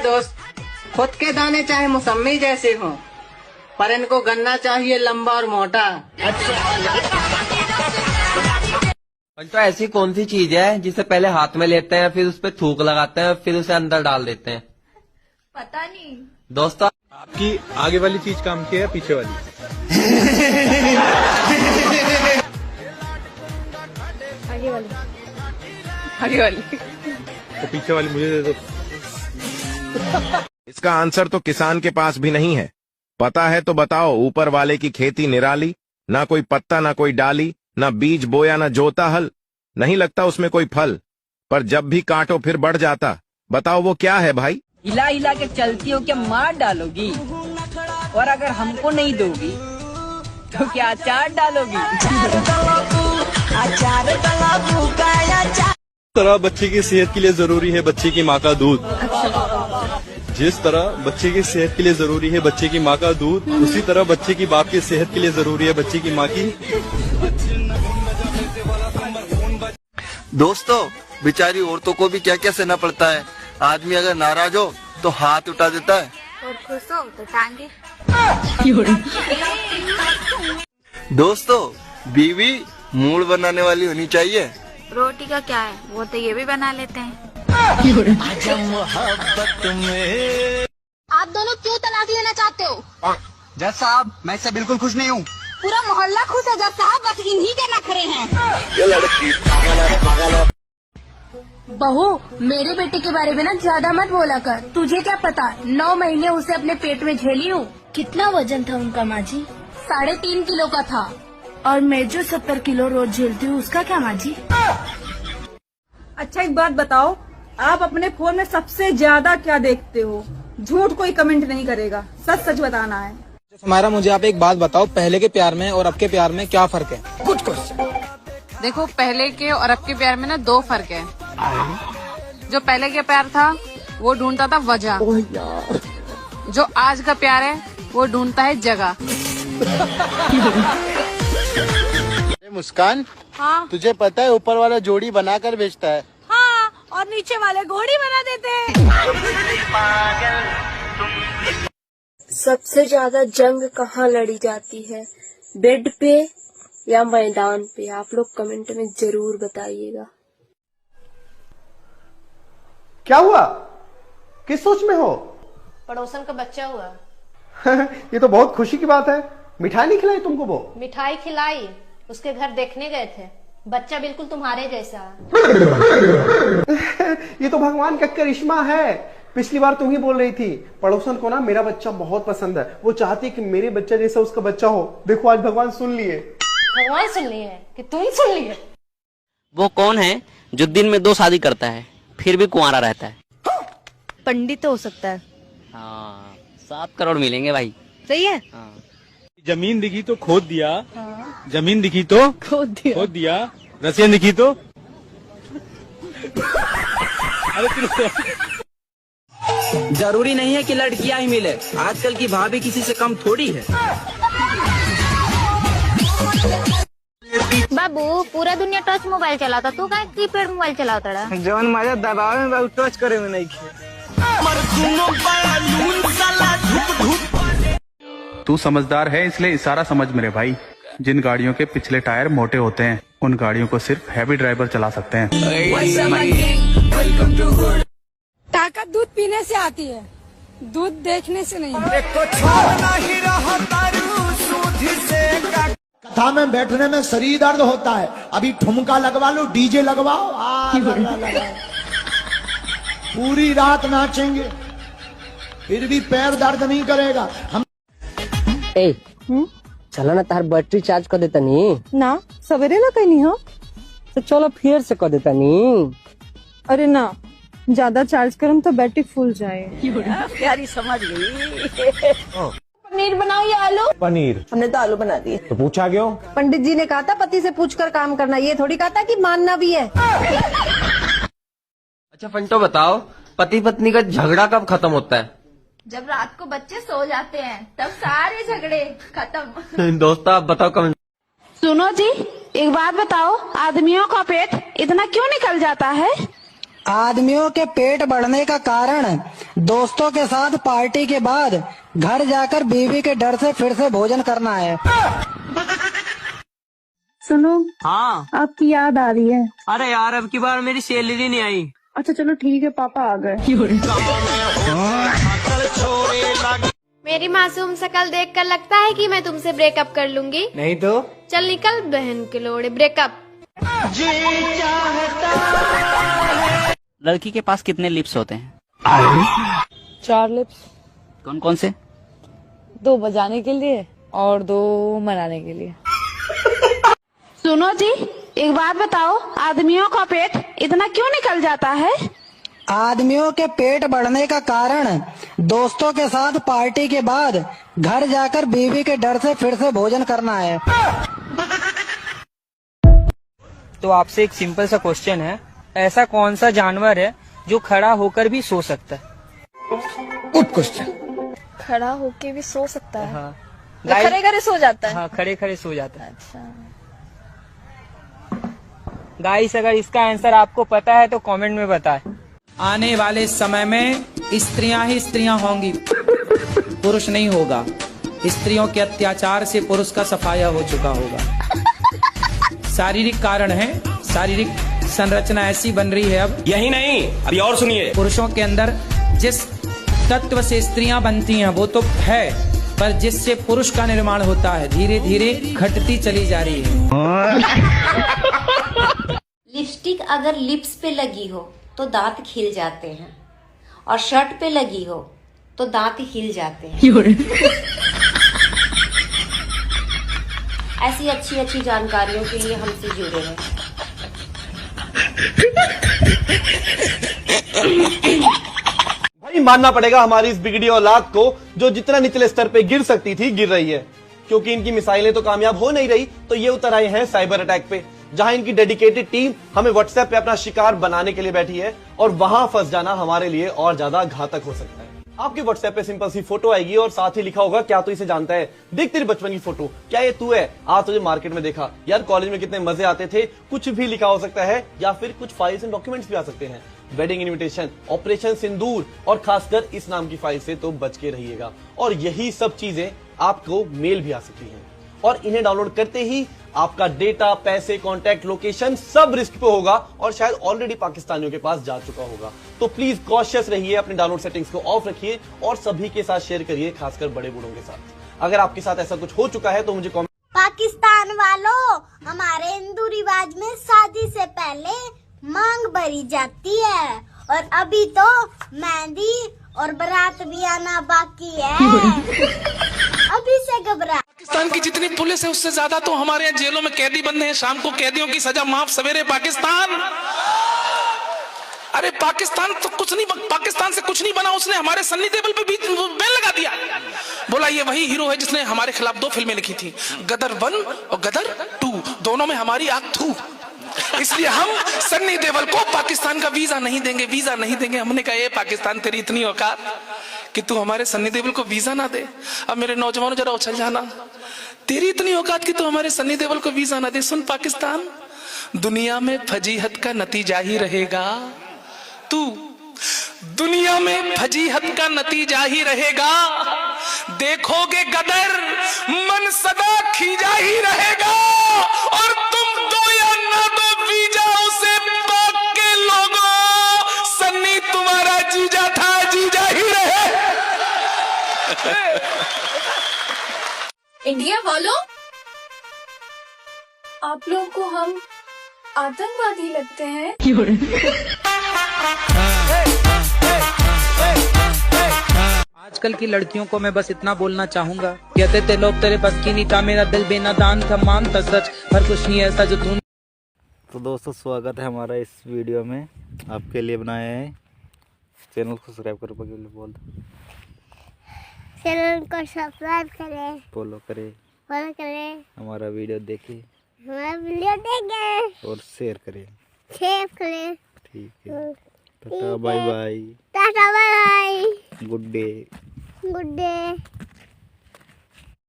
दोस्त, खुद के दाने चाहे मौसमी जैसे हों, पर इनको गन्ना चाहिए लंबा और मोटा। तो ऐसी कौन सी चीज है जिसे पहले हाथ में लेते हैं, फिर उस पर थूक लगाते हैं, फिर उसे अंदर डाल देते हैं? पता नहीं दोस्तों, आपकी आगे वाली चीज काम की है, पीछे वाली? आगे वाली। आगे वाली। तो पीछे वाली मुझे दे दो। इसका आंसर तो किसान के पास भी नहीं है। पता है तो बताओ, ऊपर वाले की खेती निराली, ना कोई पत्ता ना कोई डाली, ना बीज बोया ना जोता हल, नहीं लगता उसमें कोई फल, पर जब भी काटो फिर बढ़ जाता। बताओ वो क्या है भाई? हिला हिला के चलती हो क्या मार डालोगी? और अगर हमको नहीं दोगी तो क्या अचार डालोगी? तरह बच्चे की सेहत के लिए जरूरी है बच्चे की माँ का दूध। जिस तरह बच्चे की सेहत के लिए जरूरी है बच्चे की माँ का दूध, उसी तरह बच्चे की बाप की सेहत के लिए जरूरी है बच्चे की माँ की। दोस्तों, बेचारी औरतों को भी क्या क्या सहना पड़ता है। आदमी अगर नाराज हो तो हाथ उठा देता है, और खुश हो तो टांगे। दोस्तों, बीवी मूड बनाने वाली होनी चाहिए। रोटी का क्या है, वो तो ये भी बना लेते हैं। आप दोनों क्यों तलाक लेना चाहते हो? जज साहब, मैं इससे बिल्कुल खुश नहीं हूँ। पूरा मोहल्ला खुश है जज साहब, बस इन्हीं के नखरे हैं। बहू, मेरे बेटे के बारे में ना ज्यादा मत बोला कर। तुझे क्या पता, 9 महीने उसे अपने पेट में झेली हूँ। कितना वजन था उनका माँ जी? 3.5 किलो का था। और मैं जो 70 किलो रोज झेलती हूँ उसका क्या माँ जी? अच्छा एक बात बताओ, आप अपने फोन में सबसे ज्यादा क्या देखते हो? झूठ कोई कमेंट नहीं करेगा, सच सच बताना है। हमारा मुझे आप एक बात बताओ, पहले के प्यार में और अब के प्यार में क्या फर्क है? कुछ देखो, पहले के और अब के प्यार में ना 2 फर्क है। जो पहले के प्यार था वो ढूंढता था वजह, जो आज का प्यार है वो ढूंढता है जगह। मुस्कान, हाँ तुझे पता है ऊपर वाला जोड़ी बनाकर बेचता है? हाँ, और नीचे वाले घोड़ी बना देते हैं। सबसे ज्यादा जंग कहाँ लड़ी जाती है, बेड पे या मैदान पे? आप लोग कमेंट में जरूर बताइएगा। क्या हुआ? किस सोच में हो? पड़ोसन का बच्चा हुआ। ये तो बहुत खुशी की बात है। मिठाई नहीं खिलाई तुमको? वो मिठाई खिलाई, उसके घर देखने गए थे, बच्चा बिल्कुल तुम्हारे जैसा। ये तो भगवान का करिश्मा है। पिछली बार तुम ही बोल रही थी, पड़ोसन को ना मेरा बच्चा बहुत पसंद है, वो चाहती है कि मेरे बच्चा जैसा उसका बच्चा हो। देखो आज भगवान सुन लिए। भगवान सुन लिए कि तुम सुन लिए? वो कौन है जो दिन में 2 शादी करता है फिर भी कुंवारा रहता है? पंडित हो सकता है। हाँ, 7 करोड़ मिलेंगे भाई। सही है। हाँ। जमीन दिखी तो खोद दिया। हाँ। जमीन दिखी तो खोद दिया। रसियन दिखी तो जरूरी नहीं है कि लड़कियां ही मिले, आजकल की भाभी किसी से कम थोड़ी है। बाबू, पूरा दुनिया टच मोबाइल चलाता, तू क्या कीपैड मोबाइल चलाता रहा? जवन मजा दबावे में टच करे में नहीं खे। तू समझदार है इसलिए इशारा समझ मेरे भाई। जिन गाड़ियों के पिछले टायर मोटे होते हैं उन गाड़ियों को सिर्फ हैवी ड्राइवर चला सकते हैं। ताकत दूध पीने से आती है, दूध देखने से नहीं। कथा में बैठने में शरीर दर्द होता है, अभी ठुमका लगवा लो, डीजे लगवाओ, पूरी रात नाचेंगे फिर भी पैर दर्द नहीं करेगा। हम चलो ना, तार बैटरी चार्ज कर देता नहीं ना, सवेरे ना कहनी हो तो चलो फिर से कर देता नहीं। अरे ना, ज्यादा चार्ज करम तो बैटरी फुल जाए। प्यारी समझ गई। पनीर बनाओ या आलू? पनीर। हमने तो आलू बना दिए। तो पूछा क्यों? पंडित जी ने कहा था पति से पूछकर काम करना, ये थोड़ी कहा था कि मानना भी है। अच्छा फंटो बताओ, पति पत्नी का झगड़ा कब खत्म होता है? जब रात को बच्चे सो जाते हैं तब सारे झगड़े खत्म। दोस्तों आप बताओ कमेंट। सुनो जी, एक बात बताओ, आदमियों का पेट इतना क्यों निकल जाता है? आदमियों के पेट बढ़ने का कारण दोस्तों के साथ पार्टी के बाद घर जाकर बीवी के डर से फिर से भोजन करना है। सुनो, हाँ, आपकी याद आ रही है। अरे यार अब की बार मेरी सैलरी नहीं आई। अच्छा चलो ठीक है, पापा आ गए। मेरी मासूम शकल देखकर लगता है कि मैं तुमसे ब्रेकअप कर लूंगी। नहीं तो चल निकल बहन के लोड़े, ब्रेकअप। लड़की के पास कितने लिप्स होते हैं? 4 लिप्स। कौन कौन से? 2 बजाने के लिए और 2 मनाने के लिए। सुनो जी, एक बात बताओ, आदमियों का पेट इतना क्यों निकल जाता है? आदमियों के पेट बढ़ने का कारण दोस्तों के साथ पार्टी के बाद घर जाकर बीवी के डर से फिर से भोजन करना है। तो आपसे एक सिंपल सा क्वेश्चन है, ऐसा कौन सा जानवर है जो खड़ा होकर भी सो सकता है? Good question. खड़ा होके भी सो सकता है? हाँ, खड़े खड़े सो जाता है? हाँ, खड़े खड़े सो जाता है। अच्छा, गाइस अगर इसका आंसर आपको पता है तो कमेंट में बताएं। आने वाले समय में स्त्रियां ही स्त्रियां होंगी, पुरुष नहीं होगा। स्त्रियों के अत्याचार से पुरुष का सफाया हो चुका होगा। शारीरिक कारण है, शारीरिक संरचना ऐसी बन रही है अब। यही नहीं, अभी और सुनिए। पुरुषों के अंदर जिस तत्व से स्त्रियां बनती हैं वो तो है, पर जिससे पुरुष का निर्माण होता है धीरे धीरे घटती चली जा रही है। लिपस्टिक अगर लिप्स पे लगी हो तो दांत खिल जाते हैं, और शर्ट पे लगी हो तो दांत हिल जाते हैं। ऐसी अच्छी अच्छी जानकारियों के लिए हमसे जुड़े रहें। भाई मानना पड़ेगा हमारी इस बिगड़ी औलाद को, जो जितना निचले स्तर पे गिर सकती थी गिर रही है, क्योंकि इनकी मिसाइलें तो कामयाब हो नहीं रही, तो ये उतर आए हैं साइबर अटैक पे, जहां इनकी डेडिकेटेड टीम हमें व्हाट्सएप पे अपना शिकार बनाने के लिए बैठी है, और वहां फंस जाना हमारे लिए और ज्यादा घातक हो सकता है। आपके व्हाट्सएप पे सिंपल सी फोटो आएगी और साथ ही लिखा होगा, क्या तू इसे जानता है, देख तेरी बचपन की फोटो, क्या ये तू है, आज तुझे मार्केट में देखा, यार कॉलेज में कितने मजे आते थे, कुछ भी लिखा हो सकता है, या फिर कुछ फाइल्स एंड डॉक्यूमेंट्स भी आ सकते हैं, वेडिंग इनविटेशन, ऑपरेशन सिंदूर, और खासकर इस नाम की फाइल से तो बच के रहिएगा। और यही सब चीजें आपको मेल भी आ सकती हैं, और इन्हें डाउनलोड करते ही आपका डेटा, पैसे, कॉन्टैक्ट, लोकेशन सब रिस्क पे होगा, और शायद ऑलरेडी पाकिस्तानियों के पास जा चुका होगा। तो प्लीज कॉशियस रहिए, अपने डाउनलोड सेटिंग्स को ऑफ रखिए और सभी के साथ शेयर करिए, खासकर बड़े बूढ़ों के साथ। अगर आपके साथ ऐसा कुछ हो चुका है तो मुझे कमेंट। पाकिस्तान वालों, हमारे हिंदू रिवाज में शादी से पहले मांग भरी जाती है, और अभी तो मेहंदी और बारात भी आना बाकी है। अभी से घबरा। पाकिस्तान की जितनी पुलिस है उससे ज्यादा तो हमारे यहाँ जेलों में कैदी बंद हैं। शाम को कैदियों की सजा माफ, सवेरे पाकिस्तान। अरे पाकिस्तान तो कुछ नहीं, पाकिस्तान से कुछ नहीं बना। उसने हमारे सन्नी देओल पे भी बैन लगा दिया, बोला ये वही हीरो है जिसने हमारे खिलाफ 2 फिल्में लिखी थी, गदर 1 और गदर 2, दोनों में हमारी आग थू। इसलिए हम सन्नी देओल को पाकिस्तान का वीजा नहीं देंगे, वीजा नहीं देंगे। हमने कहा ये पाकिस्तान तेरी इतनी औकात कि तू हमारे सन्नी देओल को वीजा ना दे। अब मेरे नौजवानों जरा उछल जाना, तेरी इतनी औकात कि तू हमारे सन्नी देओल को वीजा ना दे। सुन पाकिस्तान, दुनिया में फजीहत का नतीजा ही रहेगा, तू दुनिया में फजीहत का नतीजा ही रहेगा। देखोगे गदर, मन सदा खींचा ही रहेगा, और तुम दो या ना दो वीजा उसे पाक के लोगों, सन्नी तुम्हारा जीजा था, जीजा ही रहे। इंडिया वालों, आप लोग को हम आतंकवादी लगते हैं। आजकल की लड़कियों को मैं बस इतना बोलना चाहूंगा, कहते थे लोग तेरे बस की नहीं था, मेरा दिल बेनादान था, मानता सच पर कुछ नहीं ऐसा जो तू। तो दोस्तों स्वागत है हमारा इस वीडियो में, आपके लिए बनाया है। चैनल को सब्सक्राइब करो, बोल दो। चैनल को सब्सक्राइब करें, फॉलो करें, हमारा वीडियो देखें, हमारा वीडियो देखें और शेयर करें। ठीक है, tata bye bye, tata bye bye, good day.